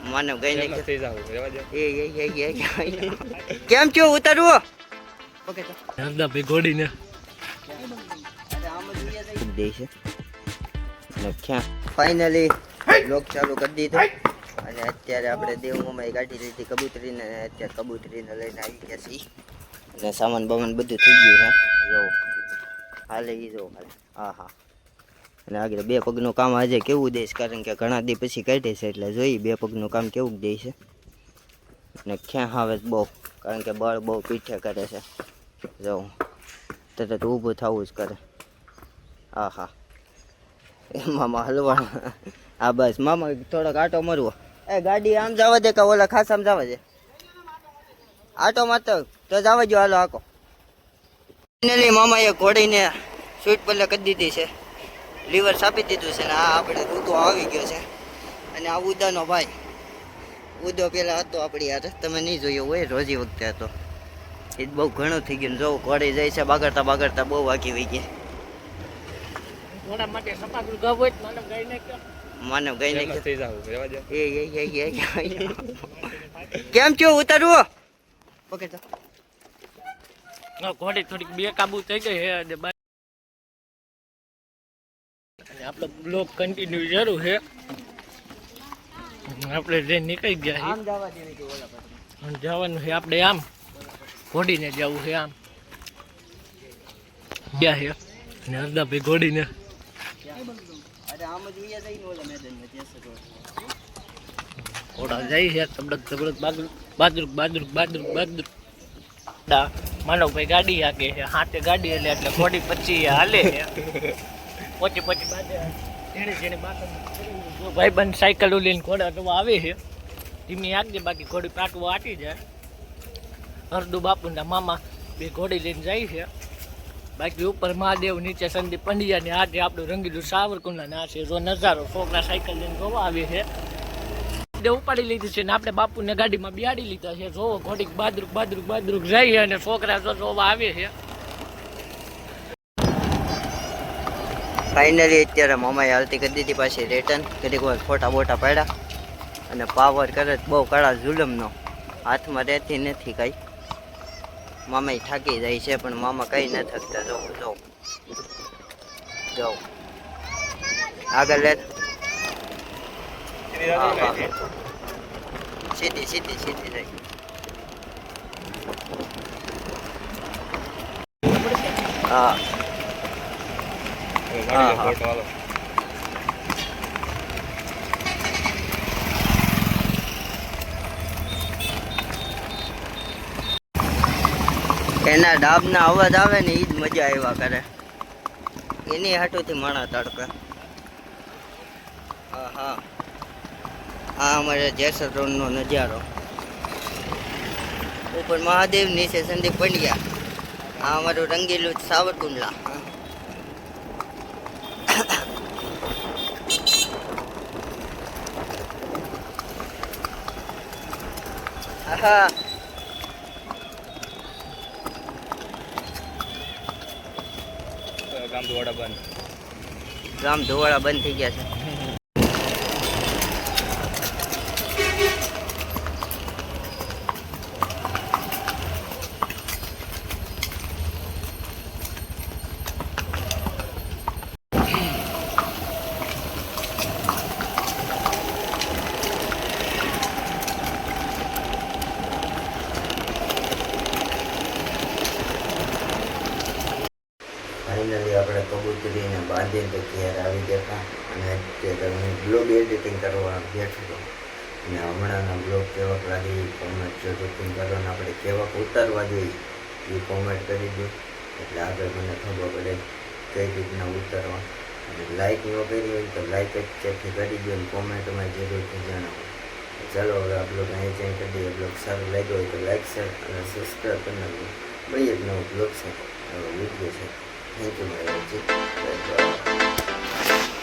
માનવ ગઈ ને થઈ જાવ કેમ છો ઉતરવું ઓકે તો હરદા ભાઈ ગોડીને દે છે ને ક્યાં ફાઇનલી લોક ચાલુ કરી દીધો અને અત્યારે આપણે દેવમાં ગાડી લીધી કબૂતરીને અત્યારે કબૂતરીને લઈને આવી ગયા છીએ અને સામાન બામાન બધું થઈ ગયું છે જો હાલે ઈ જો હાલે હા હા અને આગળ બે પગનું કામ આજે કેવું દઈશ કારણ કે ઘણા દી પછી કાઢે છે એટલે જોઈ બે પગનું કામ કેવું દે છે અને ક્યાં આવે બહુ કારણ કે બળ બહુ પીઠે કરે છે જો તરત ઊભું થવું જ કરે હા હા એ મામા હલવા હા બસ મામા થોડોક આટો મરવો એ ગાડી આમ જવા દે કે ઓલા ખાસ આમ જવા દે આટો મારતો તો જવા જો હાલો આકો ફાઇનલી મામાએ ઘોડીને સ્વીટ પલ્લે કરી દીધી છે લીવર સાપી દીધું છે ને આ આપણે ઋતુ આવી ગયો છે અને આ ઉદાનો ભાઈ ઉદો પેલા હતો આપણી યાર તમે નહીં જોયો હોય રોજી વખતે હતો એ બહુ ઘણું થઈ ગયું જો ઘોડી જાય છે બાગડતા બાગડતા બહુ વાગી વહી ગઈ માનવ ગઈ કેમ છો ઉતરવું ઓકે તો ઘોડી થોડીક બે કાબુ થઈ ગઈ છે અને આપણો બ્લોગ કન્ટિન્યુ જરૂર છે આપણે જે નીકળી ગયા આમ જવા દેવી ઓલા પર જવાનું છે આપણે આમ ઘોડીને જવું છે આમ ગયા છે અને અડધા ભાઈ ઘોડીને અરે આમ જ ઉયા જઈને ઓલા મેદાનમાં જશે ઘોડા જાય છે તબડક તબડક બાદરુક બાદરુક બાદરુક બાદરુક માનવભાઈ ગાડી હાકે છે હાથે ગાડી એટલે ઘોડી પછી હાલે છે પછી બાદ જેણે જેણે ભાઈ બંધ સાયકલ લઈને ઘોડા તો આવે છે ધીમી આગળ બાકી ઘોડી પાટવું આટી જાય હરદુ બાપુના મામા બે ઘોડી લઈને જાય છે બાકી ઉપર મહાદેવ નીચે સંદીપ પંડ્યા ને આજે આપણું રંગીલું સાવરકુંડલા ના છે જો નજારો છોકરા સાયકલ લઈને જોવા આવે છે ઉપાડી લીધી છે ને આપણે બાપુને ગાડીમાં બિહાડી લીધા છે જોવો ઘોડી બાદરુક બાદરુક બાદરુક જાય અને છોકરા જો જોવા આવે છે ફાઇનલી અત્યારે મામાએ હાલતી કરી દીધી પાછી રિટર્ન ઘડીક વાર ફોટા બોટા પાડ્યા અને પાવર કરે બહુ કડા જુલમનો હાથમાં રહેતી નથી કાંઈ મામા થાકી જાય છે પણ મામા કંઈ ન થકતા જો જો જો આગળ લે સીધી સીધી સીધી રહી હા એના ડાબના અવાજ આવે ને એ જ મજા આવ્યા કરે એની હાટુથી માણા તડકા હા હા આ અમારે જેસર રોડનો નજારો ઉપર મહાદેવ નીચે સંદીપ પંડ્યા આ અમારું રંગીલું સાવરકુંડલા હા ગામ ધોવાડા બંધ થઈ ગયા છે ફાઇનલી આપણે કબૂતરીને બાંધીને તો ઘેર આવી ગયા અને અત્યારે હું બ્લોગ એડિટિંગ કરવા બેઠો હતો અને હમણાંના બ્લોગ કેવાક લાગે એ કોમેન્ટ જરૂરથી કરો ને આપણે કેવાક ઉતારવા જોઈએ એ કોમેન્ટ કરી દો એટલે આગળ મને ખબર પડે કઈ રીતના ઉતારવા અને લાઇક ન કરી હોય તો લાઇક જ ચેકથી કરી દો અને કોમેન્ટમાં જરૂરથી જણાવો ચાલો હવે આ બ્લોગ અહીં ચેન્જ કરી દઈએ બ્લોગ સારું લાગ્યો હોય તો લાઇક શેર અને સબસ્ક્રાઈબ કરી નાખજો મળીએ એક નવો બ્લોગ છે હવે વિડીયો છે. Thank you, my lord.